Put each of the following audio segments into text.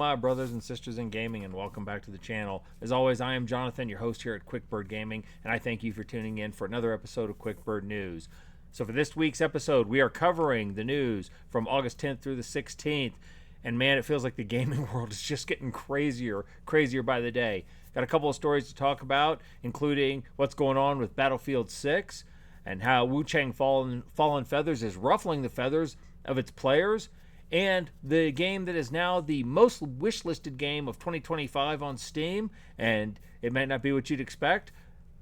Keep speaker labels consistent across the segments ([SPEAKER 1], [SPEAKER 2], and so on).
[SPEAKER 1] my brothers and sisters in gaming, and welcome back to the channel. As always, I am Jonathan, your host here at QuickBird Gaming, and I thank you for tuning in for another episode of QuickBird News. So for this week's episode, we are covering the news from August 10th through the 16th, and man, it feels like the gaming world is just getting crazier by the day. Got a couple of stories to talk about, including what's going on with Battlefield 6, and how Wuchang Fallen Feathers is ruffling the feathers of its players, and the game that is now the most wishlisted game of 2025 on Steam, and it might not be what you'd expect.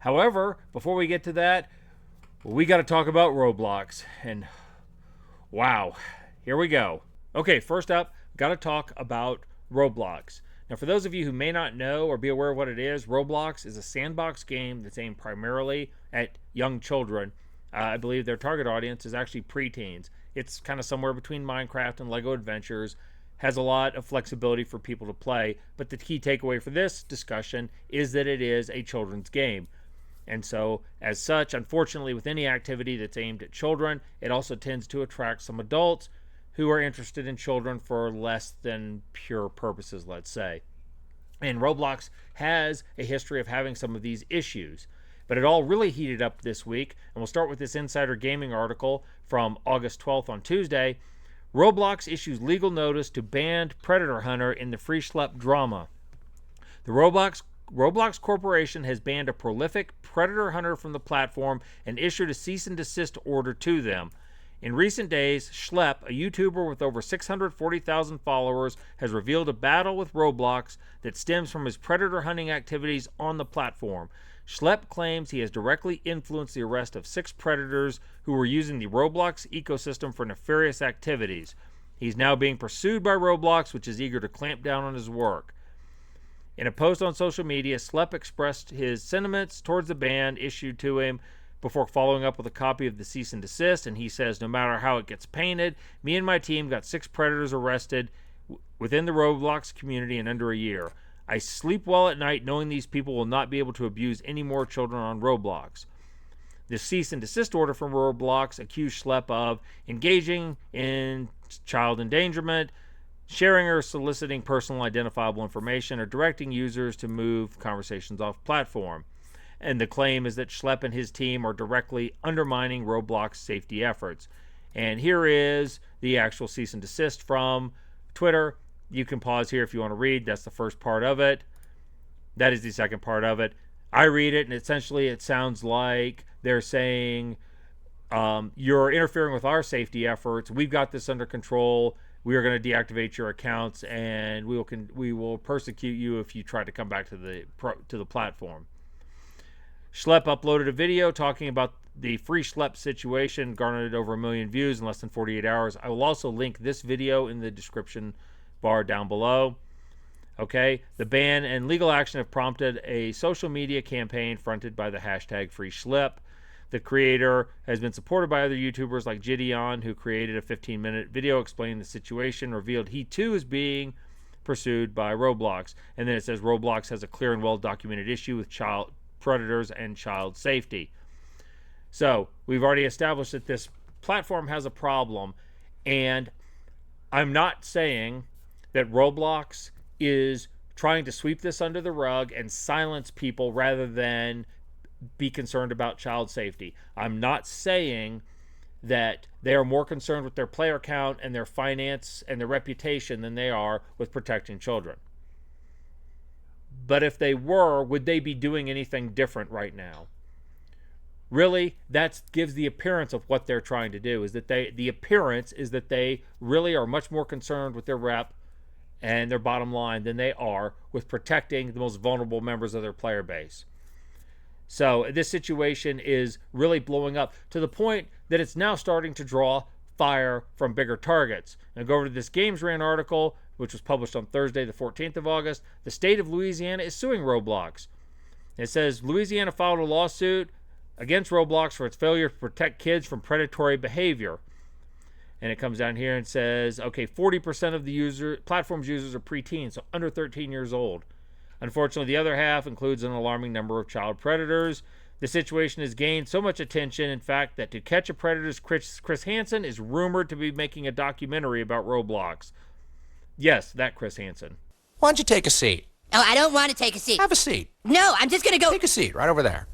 [SPEAKER 1] However, before we get to that, we got to talk about Roblox, and wow, here we go. Okay, first up, got to talk about Roblox. Now, for those of you who may not know or be aware of what it is, Roblox is a sandbox game that's aimed primarily at young children. I believe their target audience is actually preteens. It's kind of somewhere between Minecraft and Lego Adventures, has a lot of flexibility for people to play, but the key takeaway for this discussion is that it is a children's game. And so, as such, unfortunately, with any activity that's aimed at children, it also tends to attract some adults who are interested in children for less than pure purposes, let's say. And Roblox has a history of having some of these issues. But it all really heated up this week, and we'll start with this Insider Gaming article from August 12th on Tuesday. Roblox issues legal notice to ban Predator Hunter in the free Schlep drama. The Roblox Corporation has banned a prolific Predator Hunter from the platform and issued a cease and desist order to them. In recent days, Schlep, a YouTuber with over 640,000 followers, has revealed a battle with Roblox that stems from his predator hunting activities on the platform. Schlep claims he has directly influenced the arrest of 6 predators who were using the Roblox ecosystem for nefarious activities. He's now being pursued by Roblox, which is eager to clamp down on his work. In a post on social media, Schlep expressed his sentiments towards the ban issued to him before following up with a copy of the cease and desist, and he says, "No matter how it gets painted, me and my team got 6 predators arrested within the Roblox community in under a year. I sleep well at night knowing these people will not be able to abuse any more children on Roblox." The cease and desist order from Roblox accused Schlep of engaging in child endangerment, sharing or soliciting personal identifiable information, or directing users to move conversations off platform. And the claim is that Schlep and his team are directly undermining Roblox safety efforts. And here is the actual cease and desist from Twitter. You can pause here if you want to read. That's the first part of it. That is the second part of it. I read it, and essentially it sounds like they're saying, you're interfering with our safety efforts. We've got this under control. We are going to deactivate your accounts, and we will persecute you if you try to come back to the platform. Schlep uploaded a video talking about the free Schlep situation, garnered over 1 million views in less than 48 hours. I will also link this video in the description bar down below. Okay, the ban and legal action have prompted a social media campaign fronted by the hashtag free Schlep. The creator has been supported by other YouTubers like Gideon, who created a 15-minute video explaining the situation, revealed he too is being pursued by Roblox. And then it says Roblox has a clear and well-documented issue with child predators and child safety. So we've already established that this platform has a problem, and I'm not saying that Roblox is trying to sweep this under the rug and silence people rather than be concerned about child safety. I'm not saying that they are more concerned with their player count and their finance and their reputation than they are with protecting children. But if they were, would they be doing anything different right now? Really, that gives the appearance of what they're trying to do, is that the appearance is that they really are much more concerned with their rep and their bottom line than they are with protecting the most vulnerable members of their player base. So this situation is really blowing up to the point that it's now starting to draw fire from bigger targets. Now go over to this Games Rant article, which was published on Thursday, the 14th of August. The state of Louisiana is suing Roblox. It says Louisiana filed a lawsuit against Roblox for its failure to protect kids from predatory behavior. And it comes down here and says, okay, 40% of the platform's users are preteens, so under 13 years old. Unfortunately, the other half includes an alarming number of child predators. The situation has gained so much attention, in fact, that To Catch a Predator's Chris Hansen is rumored to be making a documentary about Roblox. Yes, that Chris Hansen.
[SPEAKER 2] Why don't you take a seat?
[SPEAKER 3] Oh, I don't want to take a seat.
[SPEAKER 2] Have a seat.
[SPEAKER 3] No, I'm just gonna go.
[SPEAKER 2] Take a seat right over there.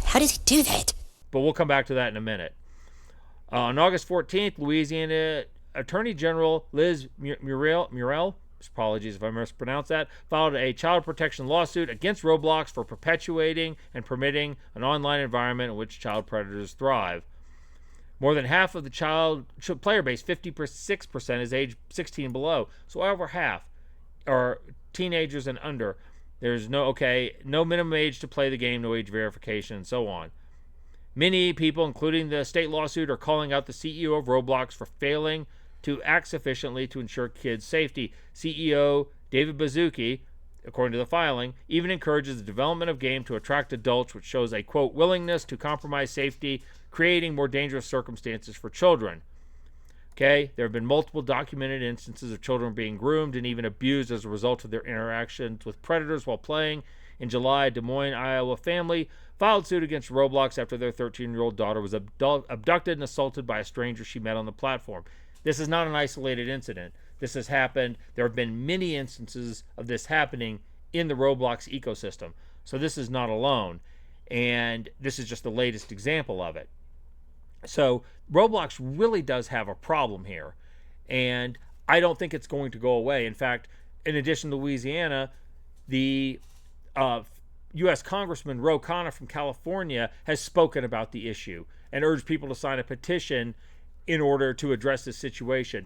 [SPEAKER 3] How does he do that?
[SPEAKER 1] But we'll come back to that in a minute. On August 14th, Louisiana Attorney General Liz Muriel, apologies if I mispronounced that, filed a child protection lawsuit against Roblox for perpetuating and permitting an online environment in which child predators thrive. More than half of the child player base, 56%, is age 16 and below. So over half are teenagers and under. There's no minimum age to play the game, no age verification, and so on. Many people, including the state lawsuit, are calling out the CEO of Roblox for failing to act sufficiently to ensure kids' safety. CEO David Baszucki, according to the filing, even encourages the development of game to attract adults, which shows a, quote, willingness to compromise safety, creating more dangerous circumstances for children. Okay, there have been multiple documented instances of children being groomed and even abused as a result of their interactions with predators while playing. In July, a Des Moines, Iowa family filed suit against Roblox after their 13-year-old daughter was abducted and assaulted by a stranger she met on the platform. This is not an isolated incident. This has happened. There have been many instances of this happening in the Roblox ecosystem. So this is not alone. And this is just the latest example of it. So Roblox really does have a problem here. And I don't think it's going to go away. In fact, in addition to Louisiana, the U.S. Congressman Ro Khanna from California has spoken about the issue and urged people to sign a petition in order to address this situation.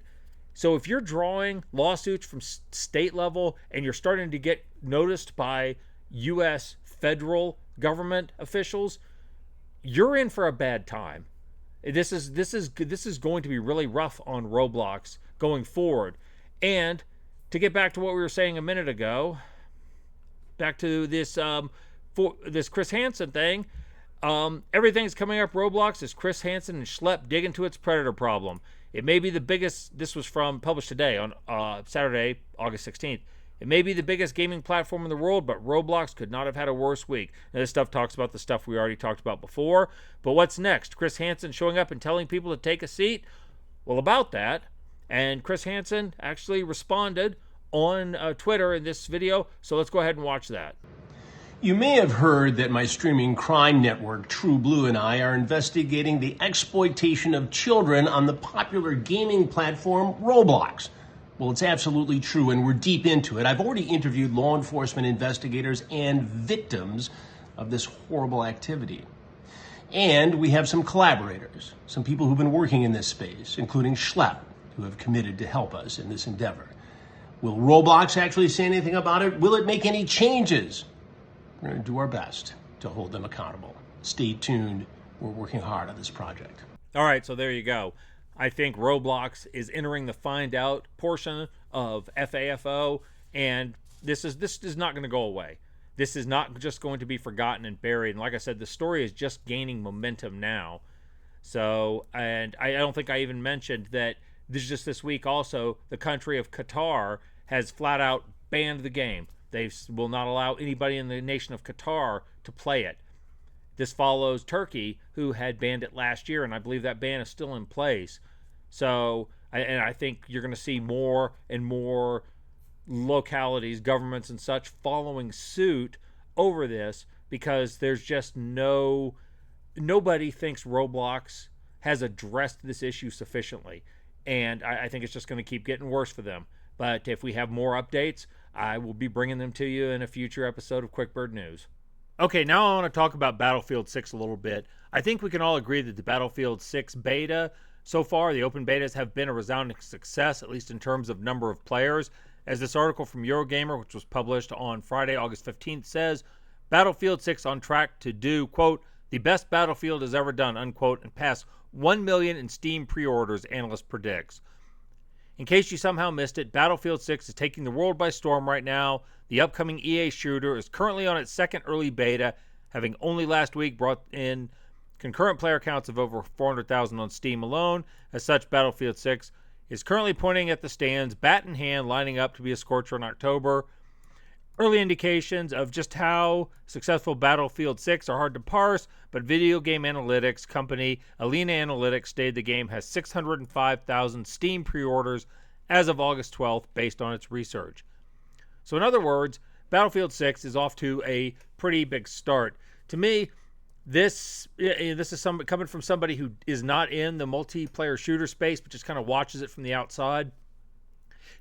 [SPEAKER 1] So if you're drawing lawsuits from state level and you're starting to get noticed by U.S. federal government officials, you're in for a bad time. This is going to be really rough on Roblox going forward. And to get back to what we were saying a minute ago, back to this this Chris Hansen thing, everything's coming up Roblox as Chris Hansen and Schlep dig into its predator problem. It may be the biggest. This was published today on Saturday, August 16th. It may be the biggest gaming platform in the world, but Roblox could not have had a worse week. Now, this stuff talks about the stuff we already talked about before. But what's next? Chris Hansen showing up and telling people to take a seat? Well, about that. And Chris Hansen actually responded on Twitter in this video. So let's go ahead and watch that.
[SPEAKER 4] You may have heard that my streaming crime network, True Blue, and I are investigating the exploitation of children on the popular gaming platform Roblox. Well, it's absolutely true, and we're deep into it. I've already interviewed law enforcement investigators and victims of this horrible activity. And we have some collaborators, some people who've been working in this space, including Schlep, who have committed to help us in this endeavor. Will Roblox actually say anything about it? Will it make any changes? We're going to do our best to hold them accountable. Stay tuned. We're working hard on this project.
[SPEAKER 1] All right, so there you go. I think Roblox is entering the find out portion of FAFO, and this is not going to go away. This is not just going to be forgotten and buried. And like I said, the story is just gaining momentum now. So, and I don't think I even mentioned that this week also, the country of Qatar has flat out banned the game. They will not allow anybody in the nation of Qatar to play it. This follows Turkey, who had banned it last year, and I believe that ban is still in place. So, I think you're going to see more and more localities, governments and such following suit over this, because there's just nobody thinks Roblox has addressed this issue sufficiently. And I think it's just going to keep getting worse for them. But if we have more updates, I will be bringing them to you in a future episode of QuickBird News. Okay, now I want to talk about Battlefield 6 a little bit. I think we can all agree that the Battlefield 6 beta, so far, the open betas have been a resounding success, at least in terms of number of players. As this article from Eurogamer, which was published on Friday, August 15th, says, Battlefield 6 on track to do, quote, the best Battlefield has ever done, unquote, and pass 1 million in Steam pre-orders, analyst predicts. In case you somehow missed it, Battlefield 6 is taking the world by storm right now. The upcoming EA shooter is currently on its second early beta, having only last week brought in concurrent player counts of over 400,000 on Steam alone. As such, Battlefield 6 is currently pointing at the stands, bat in hand, lining up to be a scorcher in October. Early indications of just how successful Battlefield 6 are hard to parse, but video game analytics company Alina Analytics stated the game has 605,000 Steam pre-orders as of August 12th based on its research. So in other words, Battlefield 6 is off to a pretty big start. To me, this is coming from somebody who is not in the multiplayer shooter space, but just kind of watches it from the outside.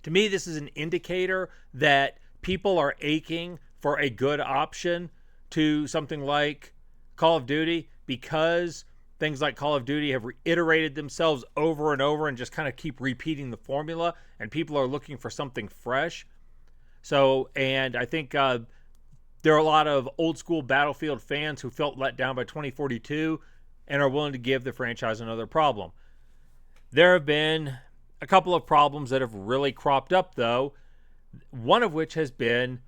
[SPEAKER 1] To me, this is an indicator that people are aching for a good option to something like Call of Duty, because things like Call of Duty have reiterated themselves over and over and just kind of keep repeating the formula, and people are looking for something fresh. So, and I think there are a lot of old school Battlefield fans who felt let down by 2042 and are willing to give the franchise another problem. There have been a couple of problems that have really cropped up, though, one of which has been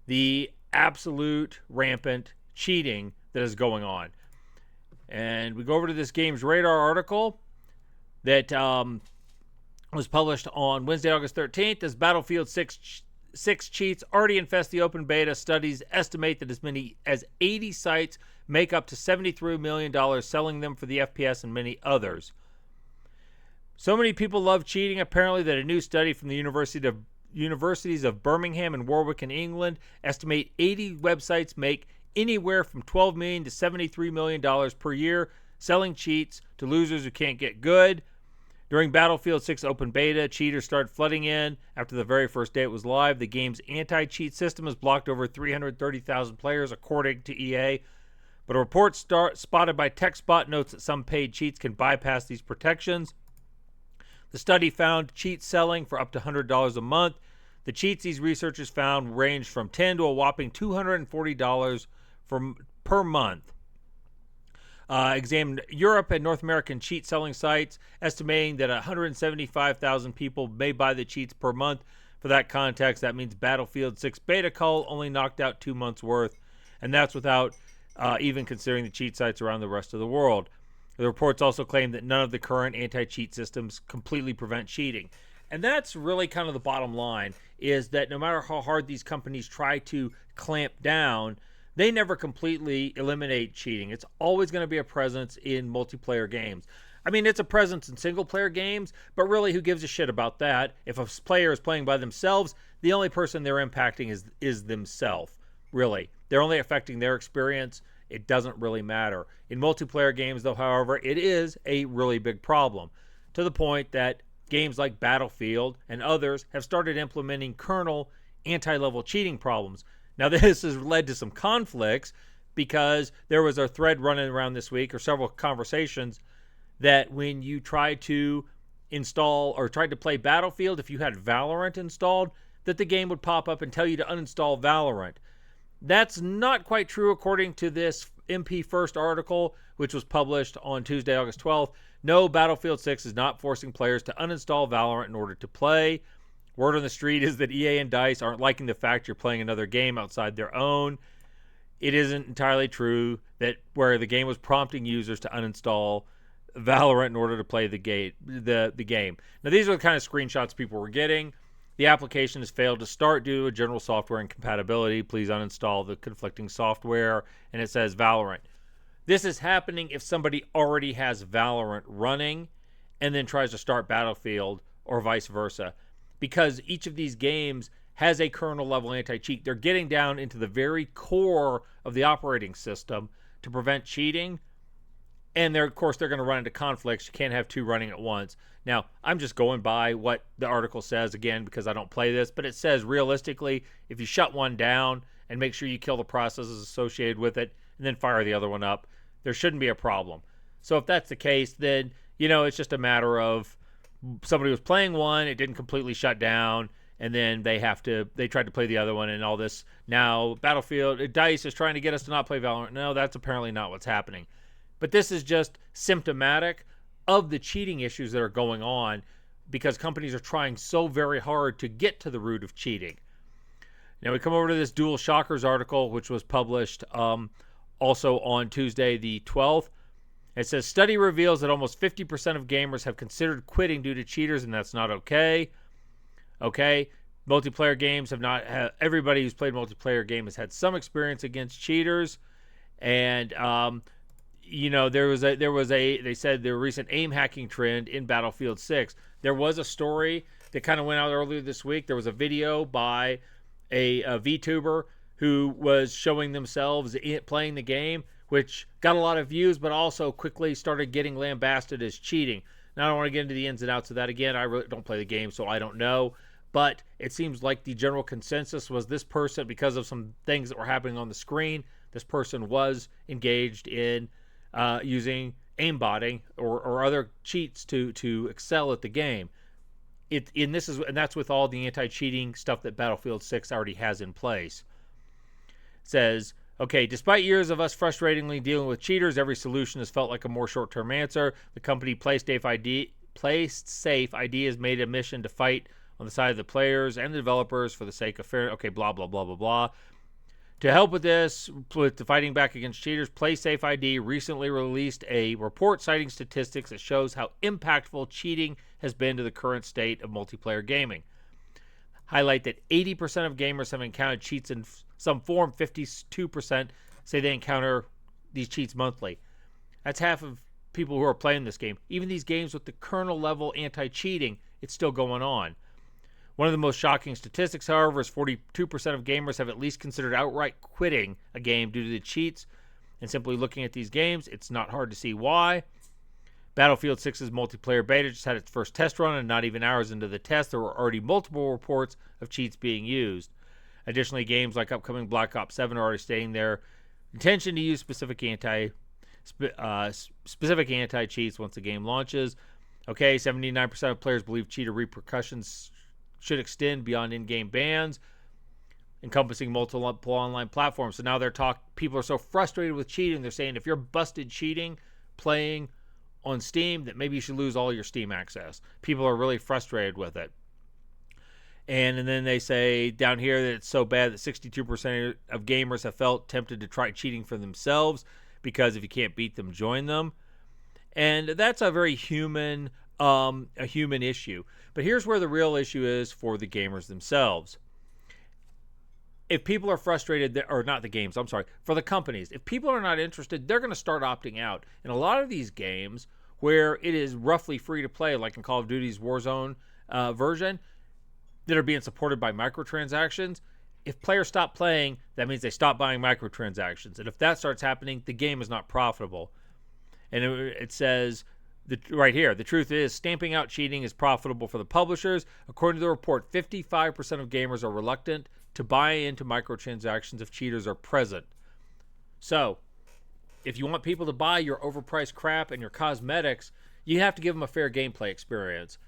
[SPEAKER 1] the absolute rampant cheating that is going on. And we go over to this Games Radar article that was published on Wednesday, August 13th. As Battlefield 6 cheats already infest the open beta, studies estimate that as many as 80 sites make up to $73 million selling them for the FPS and many others. So many people love cheating, apparently, that a new study from the universities of Birmingham and Warwick in England estimate 80 websites make anywhere from $12 million to $73 million per year selling cheats to losers who can't get good. During Battlefield 6 open beta, cheaters started flooding in. After the very first day it was live, the game's anti-cheat system has blocked over 330,000 players, according to EA. But a report spotted by TechSpot notes that some paid cheats can bypass these protections. The study found cheats selling for up to $100 a month. The cheats these researchers found ranged from $10 to a whopping $240 per month. Examined Europe and North American cheat selling sites, estimating that 175,000 people may buy the cheats per month. For that context, that means Battlefield 6 beta call only knocked out 2 months worth, and that's without even considering the cheat sites around the rest of the world. The reports also claim that none of the current anti-cheat systems completely prevent cheating. And that's really kind of the bottom line, is that no matter how hard these companies try to clamp down, they never completely eliminate cheating. It's always going to be a presence in multiplayer games. I mean, it's a presence in single-player games, but really, who gives a shit about that? If a player is playing by themselves, the only person they're impacting is themselves, really. They're only affecting their experience. It doesn't really matter. In multiplayer games, though, however, it is a really big problem, to the point that games like Battlefield and others have started implementing kernel anti-level cheating problems. Now, this has led to some conflicts, because there was a thread running around this week, or several conversations, that when you tried to install or tried to play Battlefield, if you had Valorant installed, that the game would pop up and tell you to uninstall Valorant. That's not quite true, according to this MP First article, which was published on Tuesday, August 12th. No, Battlefield 6 is not forcing players to uninstall Valorant in order to play. Word on the street is that EA and DICE aren't liking the fact you're playing another game outside their own. It isn't entirely true that where the game was prompting users to uninstall Valorant in order to play the game. Now, these are the kind of screenshots people were getting. The application has failed to start due to a general software incompatibility. Please uninstall the conflicting software. And it says Valorant. This is happening if somebody already has Valorant running and then tries to start Battlefield, or vice versa. Because each of these games has a kernel level anti-cheat. They're getting down into the very core of the operating system to prevent cheating. And of course, they're going to run into conflicts. You can't have two running at once. Now, I'm just going by what the article says, again, because I don't play this. But it says, realistically, if you shut one down and make sure you kill the processes associated with it, and then fire the other one up, there shouldn't be a problem. So if that's the case, then, it's just a matter of somebody was playing one, it didn't completely shut down, and then they tried to play the other one, and all this. Now, Battlefield, DICE is trying to get us to not play Valorant. No, that's apparently not what's happening. But this is just symptomatic of the cheating issues that are going on, because companies are trying so very hard to get to the root of cheating. Now, we come over to this Dual Shockers article, which was published also on Tuesday the 12th. It says, study reveals that almost 50% of gamers have considered quitting due to cheaters, and that's not okay. Okay, multiplayer games have not had, everybody who's played multiplayer game has had some experience against cheaters. And, they said the recent aim hacking trend in Battlefield 6. There was a story that kind of went out earlier this week. There was a video by a VTuber who was showing themselves playing the game, which got a lot of views, but also quickly started getting lambasted as cheating. Now, I don't want to get into the ins and outs of that again. I really don't play the game, so I don't know. But it seems like the general consensus was this person, because of some things that were happening on the screen, this person was engaged in using aimbotting or other cheats to excel at the game. And that's with all the anti-cheating stuff that Battlefield 6 already has in place. It says, okay, despite years of us frustratingly dealing with cheaters, every solution has felt like a more short-term answer. The company Safe ID has made a mission to fight on the side of the players and the developers for the sake of fair. Okay, blah, blah, blah, blah, blah. To help with this, with the fighting back against cheaters, PlaySafe ID recently released a report citing statistics that shows how impactful cheating has been to the current state of multiplayer gaming. Highlight that 80% of gamers have encountered cheats in some form. 52% say they encounter these cheats monthly. That's half of people who are playing this game. Even these games with the kernel level anti-cheating, it's still going on. One of the most shocking statistics, however, is 42% of gamers have at least considered outright quitting a game due to the cheats. And simply looking at these games, it's not hard to see why. Battlefield 6's multiplayer beta just had its first test run, and not even hours into the test, there were already multiple reports of cheats being used. Additionally, games like upcoming Black Ops 7 are already stating their intention to use specific anti-cheats once the game launches. Okay, 79% of players believe cheater repercussions should extend beyond in-game bans, encompassing multiple online platforms. So now people are so frustrated with cheating, they're saying if you're busted cheating, playing on Steam, that maybe you should lose all your Steam access. People are really frustrated with it. And then they say down here that it's so bad that 62% of gamers have felt tempted to try cheating for themselves, because if you can't beat them, join them. And that's a very human issue. But here's where the real issue is for the gamers themselves. If people are frustrated, or not the games, I'm sorry, for the companies, if people are not interested, they're going to start opting out. And a lot of these games where it is roughly free to play, like in Call of Duty's Warzone version, that are being supported by microtransactions, if players stop playing, that means they stop buying microtransactions. And if that starts happening, the game is not profitable. And it says right here, the truth is stamping out cheating is profitable for the publishers. According to the report, 55% of gamers are reluctant to buy into microtransactions if cheaters are present. So, if you want people to buy your overpriced crap and your cosmetics, you have to give them a fair gameplay experience.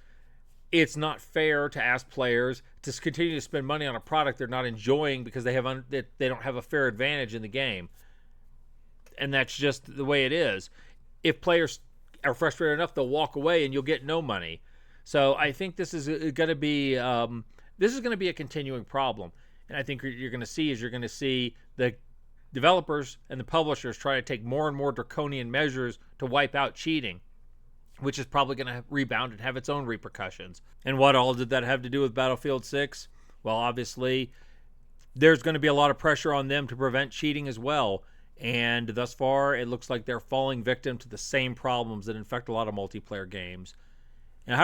[SPEAKER 1] It's not fair to ask players to continue to spend money on a product they're not enjoying because they don't have a fair advantage in the game. And that's just the way it is. If players are frustrated enough, they'll walk away and you'll get no money. So I think this is going to be a continuing problem. And I think you're going to see the developers and the publishers try to take more and more draconian measures to wipe out cheating, which is probably going to rebound and have its own repercussions. And what all did that have to do with Battlefield 6? Well, obviously, there's going to be a lot of pressure on them to prevent cheating as well. And thus far, it looks like they're falling victim to the same problems that infect a lot of multiplayer games. And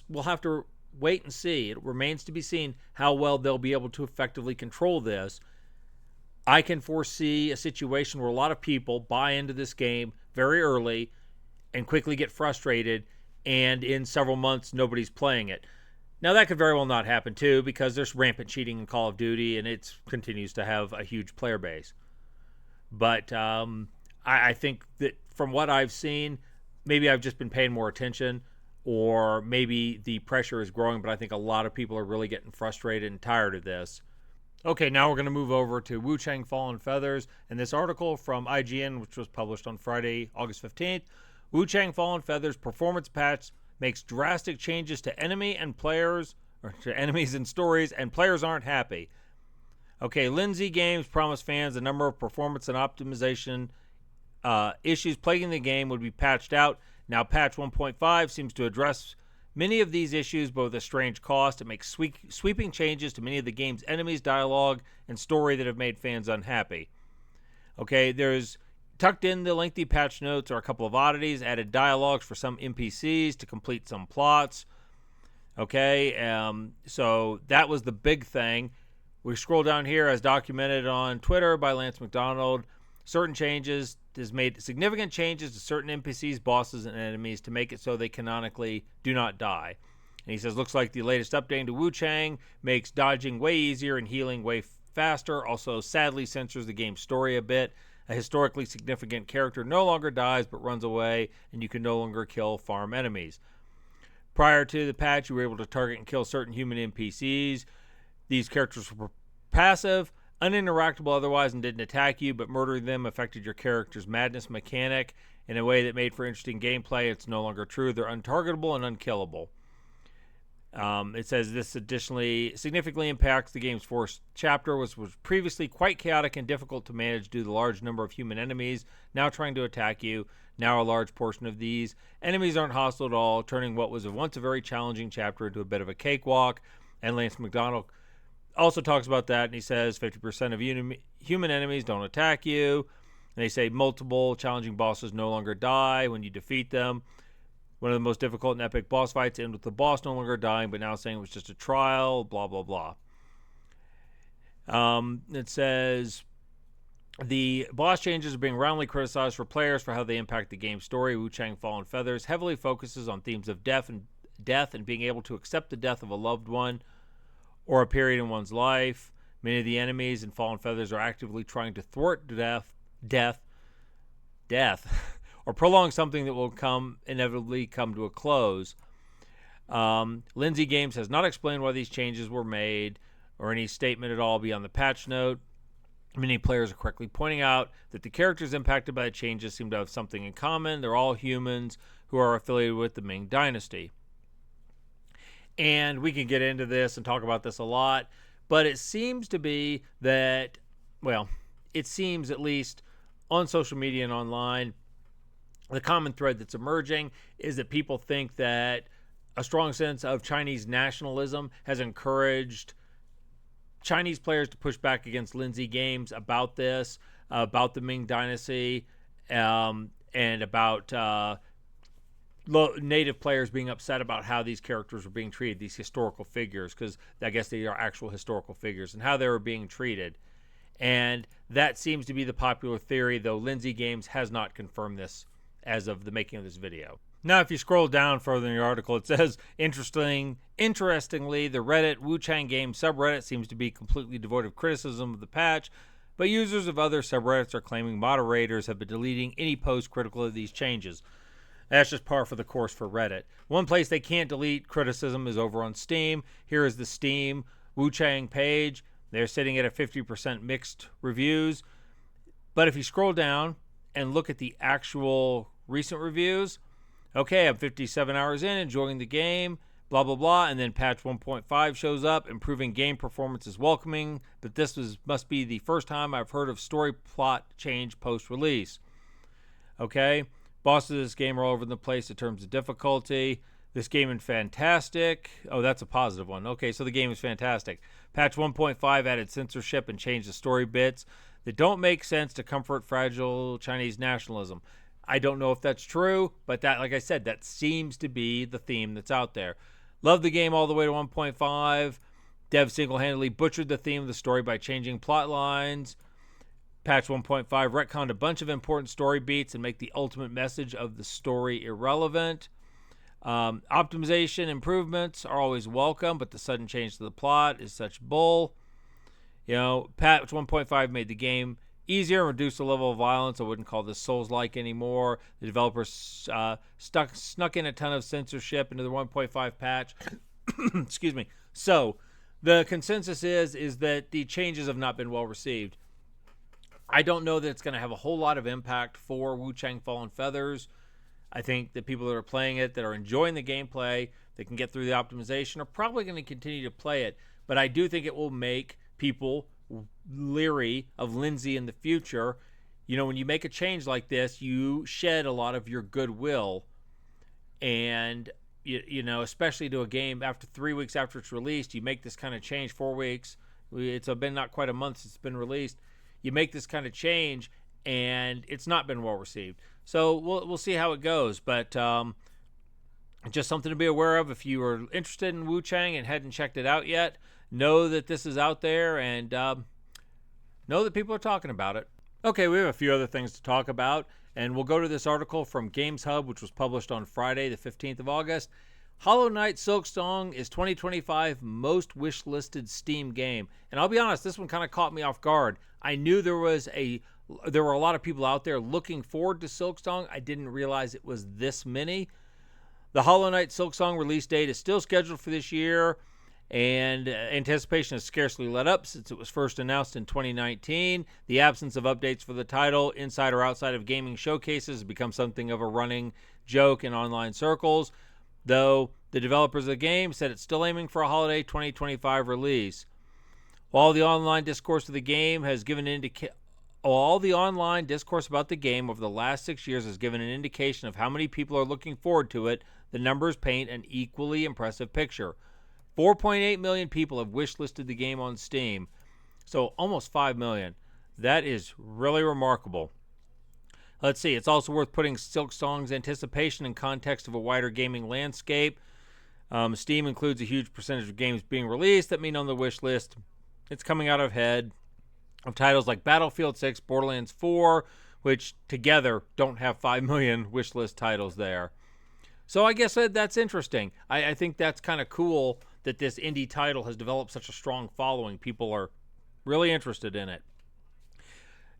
[SPEAKER 1] we'll have to wait and see. It remains to be seen how well they'll be able to effectively control this. I can foresee a situation where a lot of people buy into this game very early and quickly get frustrated, and in several months, nobody's playing it. Now, that could very well not happen, too, because there's rampant cheating in Call of Duty, and it continues to have a huge player base. But I think that from what I've seen, maybe I've just been paying more attention, or maybe the pressure is growing, but I think a lot of people are really getting frustrated and tired of this. Okay, now we're going to move over to Wuchang Fallen Feathers, and this article from IGN, which was published on Friday, August 15th. Wuchang Fallen Feathers performance patch makes drastic changes to enemies and stories, and players aren't happy. Okay, Lindsay Games promised fans a number of performance and optimization issues plaguing the game would be patched out. Now, patch 1.5 seems to address many of these issues, but with a strange cost. It makes sweeping changes to many of the game's enemies, dialogue, and story that have made fans unhappy. Okay, there's Tucked in the lengthy patch notes are a couple of oddities, added dialogues for some NPCs to complete some plots. Okay, so that was the big thing. We scroll down here, as documented on Twitter by Lance McDonald. Certain changes has made significant changes to certain NPCs, bosses, and enemies to make it so they canonically do not die. And he says, looks like the latest update to Wuchang makes dodging way easier and healing way faster. Also, sadly, censors the game's story a bit. A historically significant character no longer dies but runs away, and you can no longer kill farm enemies. Prior to the patch, you were able to target and kill certain human NPCs. These characters were passive, uninteractable otherwise, and didn't attack you, but murdering them affected your character's madness mechanic in a way that made for interesting gameplay. It's no longer true. They're untargetable and unkillable. It says this additionally significantly impacts the game's fourth chapter, which was previously quite chaotic and difficult to manage due to the large number of human enemies now trying to attack you. Now a large portion of these enemies aren't hostile at all, turning what was once a very challenging chapter into a bit of a cakewalk. And Lance McDonald also talks about that, and he says 50% of human enemies don't attack you. And they say multiple challenging bosses no longer die when you defeat them. One of the most difficult and epic boss fights end with the boss no longer dying, but now saying it was just a trial, blah, blah, blah. It says the boss changes are being roundly criticized for players for how they impact the game's story. Wuchang Fallen Feathers heavily focuses on themes of death and being able to accept the death of a loved one or a period in one's life. Many of the enemies in Fallen Feathers are actively trying to thwart death, or prolong something that will inevitably come to a close. Lindsay Games has not explained why these changes were made or any statement at all beyond the patch note. Many players are correctly pointing out that the characters impacted by the changes seem to have something in common. They're all humans who are affiliated with the Ming Dynasty. And we can get into this and talk about this a lot, but it seems to be that, well, it seems at least on social media and online, the common thread that's emerging is that people think that a strong sense of Chinese nationalism has encouraged Chinese players to push back against Lindsay Games about this, about the Ming Dynasty, and about native players being upset about how these characters were being treated, these historical figures, because I guess they are actual historical figures, and how they were being treated. And that seems to be the popular theory, though Lindsay Games has not confirmed this as of the making of this video. Now, if you scroll down further in the article, it says, interestingly, the Reddit Wuchang Game subreddit seems to be completely devoid of criticism of the patch, but users of other subreddits are claiming moderators have been deleting any post critical of these changes. That's just par for the course for Reddit. One place they can't delete criticism is over on Steam. Here is the Steam Wuchang page. They're sitting at a 50% mixed reviews. But if you scroll down and look at the actual recent reviews, okay, I'm 57 hours in, enjoying the game, blah, blah, blah, and then patch 1.5 shows up, improving game performance is welcoming, but this must be the first time I've heard of story plot change post-release. Okay, bosses of this game are all over the place in terms of difficulty. This game is fantastic. Oh, that's a positive one. Okay, so the game is fantastic. Patch 1.5 added censorship and changed the story bits that don't make sense to comfort fragile Chinese nationalism. I don't know if that's true, but that, like I said, that seems to be the theme that's out there. Love the game all the way to 1.5. Dev single-handedly butchered the theme of the story by changing plot lines. Patch 1.5 retconned a bunch of important story beats and make the ultimate message of the story irrelevant. Optimization improvements are always welcome, but the sudden change to the plot is such bull. You know, patch 1.5 made the game easier and reduced the level of violence. I wouldn't call this Souls-like anymore. The developers snuck in a ton of censorship into the 1.5 patch. Excuse me. So the consensus is that the changes have not been well received. I don't know that it's going to have a whole lot of impact for Wuchang Fallen Feathers. I think that people that are playing it, that are enjoying the gameplay, that can get through the optimization, are probably going to continue to play it. But I do think it will make people leery of Lindsay in the future. You know, when you make a change like this, you shed a lot of your goodwill. And, you know, especially to a game after 3 weeks after it's released, you make this kind of change, 4 weeks. It's been not quite a month since it's been released. You make this kind of change, and it's not been well received. So we'll see how it goes, but just something to be aware of. If you are interested in Wuchang and hadn't checked it out yet, know that this is out there, and know that people are talking about it. Okay, we have a few other things to talk about, and we'll go to this article from Games Hub, which was published on Friday, the 15th of August. Hollow Knight Silksong is 2025 most wish-listed Steam game. And I'll be honest, this one kind of caught me off guard. I knew there were a lot of people out there looking forward to Silksong. I didn't realize it was this many. The Hollow Knight Silksong release date is still scheduled for this year, and anticipation has scarcely let up since it was first announced in 2019. The absence of updates for the title, inside or outside of gaming showcases, has become something of a running joke in online circles, though the developers of the game said it's still aiming for a holiday 2025 release. While the online discourse of the game has given all the online discourse about the game over the last 6 years has given an indication of how many people are looking forward to it, the numbers paint an equally impressive picture. 4.8 million people have wishlisted the game on Steam, so almost 5 million. That is really remarkable. Let's see, it's also worth putting Silksong's anticipation in context of a wider gaming landscape. Steam includes a huge percentage of games being released that mean on the wish list. It's coming out ahead of titles like Battlefield 6, Borderlands 4, which together don't have 5 million wish list titles there. So I guess that's interesting. I think that's kind of cool that this indie title has developed such a strong following. People are really interested in it.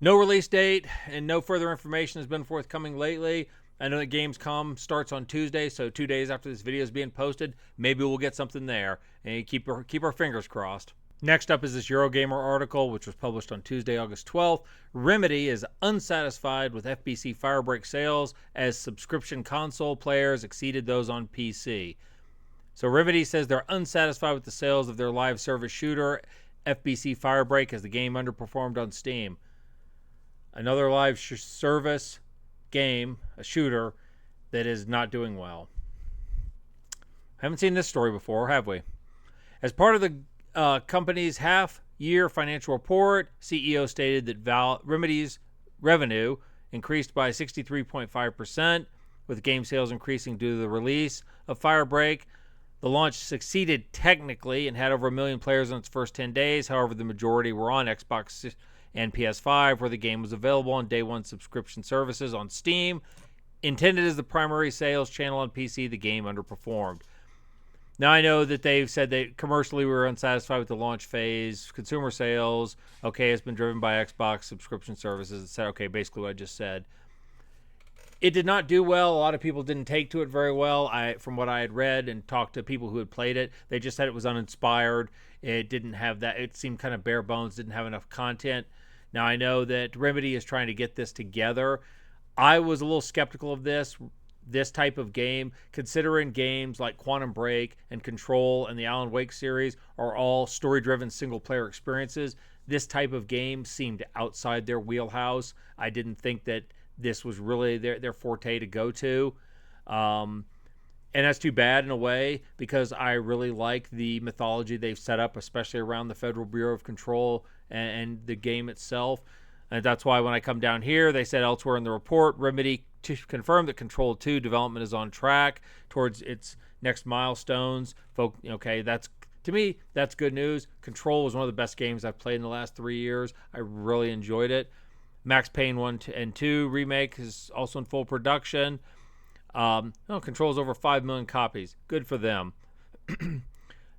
[SPEAKER 1] No release date and no further information has been forthcoming lately. I know that Gamescom starts on Tuesday, so 2 days after this video is being posted, maybe we'll get something there. And keep our fingers crossed. Next up is this Eurogamer article, which was published on Tuesday, August 12th. Remedy is unsatisfied with FBC Firebreak sales as subscription console players exceeded those on PC. So Remedy says they're unsatisfied with the sales of their live service shooter, FBC Firebreak, as the game underperformed on Steam. Another live service game, a shooter, that is not doing well. Haven't seen this story before, have we? As part of the company's half-year financial report, CEO stated that Remedy's revenue increased by 63.5%, with game sales increasing due to the release of Firebreak. The launch succeeded technically and had over 1 million players in its first 10 days. However, the majority were on Xbox and PS5, where the game was available on day one subscription services on Steam. Intended as the primary sales channel on PC, the game underperformed. Now, I know that they've said that commercially we were unsatisfied with the launch phase. Consumer sales, okay, it's been driven by Xbox subscription services. It said, okay, basically what I just said. It did not do well. A lot of people didn't take to it very well. From what I had read and talked to people who had played it, they just said it was uninspired. It didn't have that. It seemed kind of bare bones, didn't have enough content. Now, I know that Remedy is trying to get this together. I was a little skeptical of this type of game, considering games like Quantum Break and Control and the Alan Wake series are all story-driven single-player experiences. This type of game seemed outside their wheelhouse. I didn't think that this was really their forte to go to. And that's too bad in a way, because I really like the mythology they've set up, especially around the Federal Bureau of Control and the game itself. And that's why when I come down here, they said elsewhere in the report, Remedy to confirm that Control 2 development is on track towards its next milestones. Okay, to me, that's good news. Control was one of the best games I've played in the last 3 years. I really enjoyed it. Max Payne 1 and 2 remake is also in full production. Control's over 5 million copies. Good for them.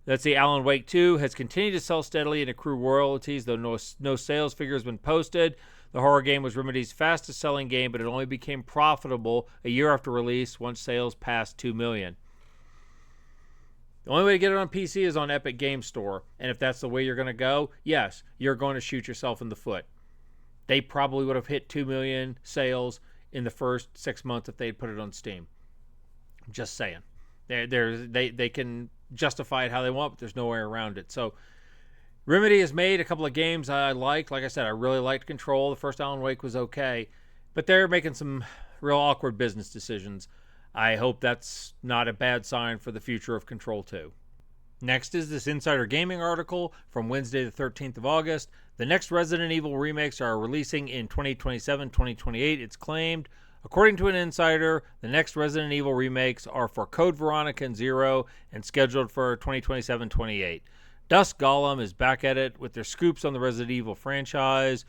[SPEAKER 1] Let's see, Alan Wake 2 has continued to sell steadily and accrue royalties, though no sales figure has been posted. The horror game was Remedy's fastest selling game, but it only became profitable a year after release once sales passed 2 million. The only way to get it on PC is on Epic Game Store, and if that's the way you're going to go, yes, you're going to shoot yourself in the foot. They probably would have hit 2 million sales in the first 6 months if they had put it on Steam. Just saying. They can justify it how they want, but there's no way around it. So Remedy has made a couple of games I liked. Like I said, I really liked Control. The first Alan Wake was okay, but they're making some real awkward business decisions. I hope that's not a bad sign for the future of Control 2. Next is this Insider Gaming article from Wednesday the 13th of August. The next Resident Evil remakes are releasing in 2027-2028, it's claimed. According to an insider, the next Resident Evil remakes are for Code Veronica and Zero and scheduled for 2027-28. Dusk Golem is back at it with their scoops on the Resident Evil franchise.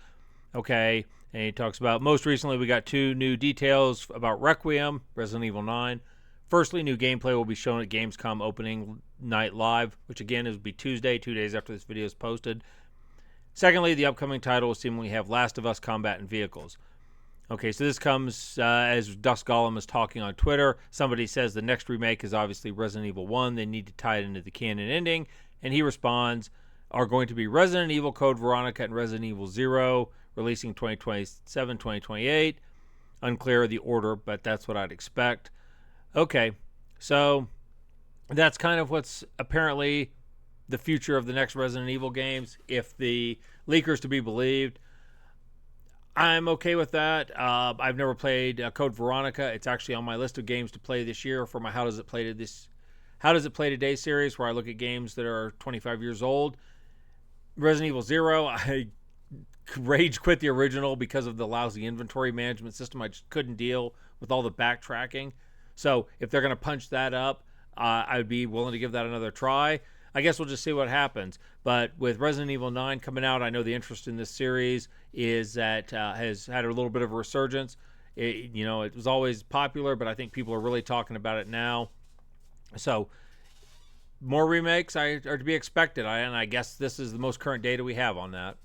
[SPEAKER 1] Okay, and he talks about, most recently we got 2 new details about Requiem, Resident Evil 9. Firstly, new gameplay will be shown at Gamescom opening night live, which again will be Tuesday, 2 days after this video is posted. Secondly, the upcoming title will seemingly have Last of Us combat and vehicles. Okay, so this comes as Dusk Golem is talking on Twitter. Somebody says the next remake is obviously Resident Evil 1. They need to tie it into the canon ending. And he responds, are going to be Resident Evil, Code Veronica, and Resident Evil 0, releasing 2027, 2028. Unclear the order, but that's what I'd expect. Okay, so that's kind of what's apparently the future of the next Resident Evil games, if the leakers to be believed. I'm okay with that. I've never played Code Veronica. It's actually on my list of games to play this year for my How Does It Play Today series, where I look at games that are 25 years old. Resident Evil 0, I rage quit the original because of the lousy inventory management system. I just couldn't deal with all the backtracking. So if they're going to punch that up, I would be willing to give that another try. I guess we'll just see what happens. But with Resident Evil 9 coming out, I know the interest in this series is that has had a little bit of a resurgence. It was always popular, but I think people are really talking about it now. So more remakes are to be expected, and I guess this is the most current data we have on that.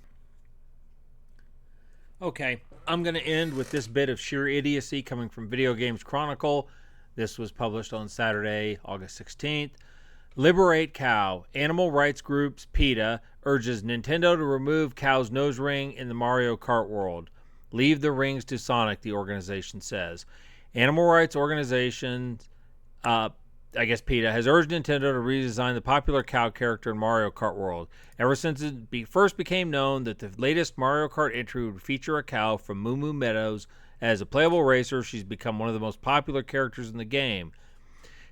[SPEAKER 1] Okay, I'm going to end with this bit of sheer idiocy coming from Video Games Chronicle. This was published on Saturday, August 16th. Liberate Cow. Animal rights groups PETA urges Nintendo to remove cow's nose ring in the Mario Kart world. Leave the rings to Sonic, the organization says. Animal rights organization, I guess PETA, has urged Nintendo to redesign the popular cow character in Mario Kart world. Ever since it first became known that the latest Mario Kart entry would feature a cow from Moo Moo Meadows as a playable racer, she's become one of the most popular characters in the game.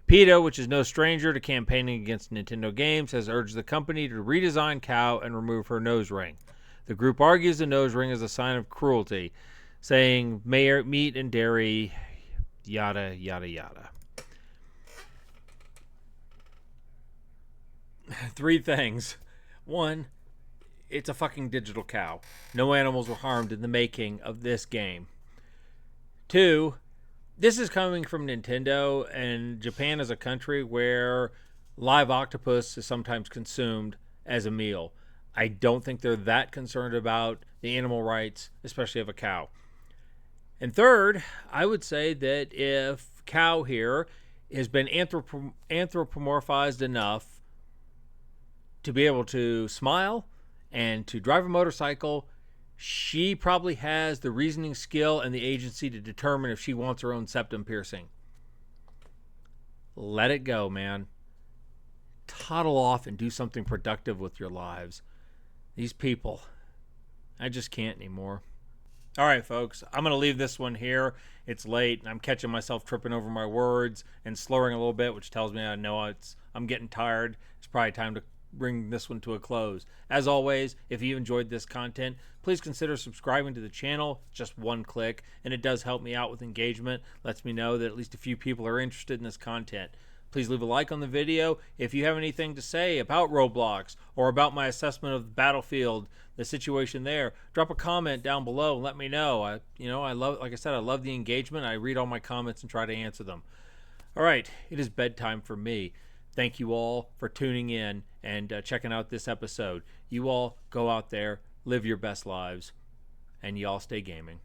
[SPEAKER 1] PETA, which is no stranger to campaigning against Nintendo games, has urged the company to redesign Cow and remove her nose ring. The group argues the nose ring is a sign of cruelty, saying meat and dairy, yada, yada, yada. 3 things. 1, it's a fucking digital cow. No animals were harmed in the making of this game. 2, this is coming from Nintendo, and Japan is a country where live octopus is sometimes consumed as a meal. I don't think they're that concerned about the animal rights, especially of a cow. And 3rd, I would say that if cow here has been anthropomorphized enough to be able to smile and to drive a motorcycle, she probably has the reasoning skill and the agency to determine if she wants her own septum piercing. Let it go, man. Toddle off and do something productive with your lives. These people, I just can't anymore. All right, folks, I'm going to leave this one here. It's late, and I'm catching myself tripping over my words and slurring a little bit, which tells me I know I'm getting tired. It's probably time to bring this one to a close. As always, if you enjoyed this content, please consider subscribing to the channel. Just 1 click, and it does help me out with engagement. Lets me know that at least a few people are interested in this content. Please leave a like on the video. If you have anything to say about Roblox or about my assessment of Battlefield, the situation there, drop a comment down below and let me know. I love, like I said, I love the engagement. I read all my comments and try to answer them. All right, it is bedtime for me. Thank you all for tuning in and checking out this episode. You all go out there, live your best lives, and you all stay gaming.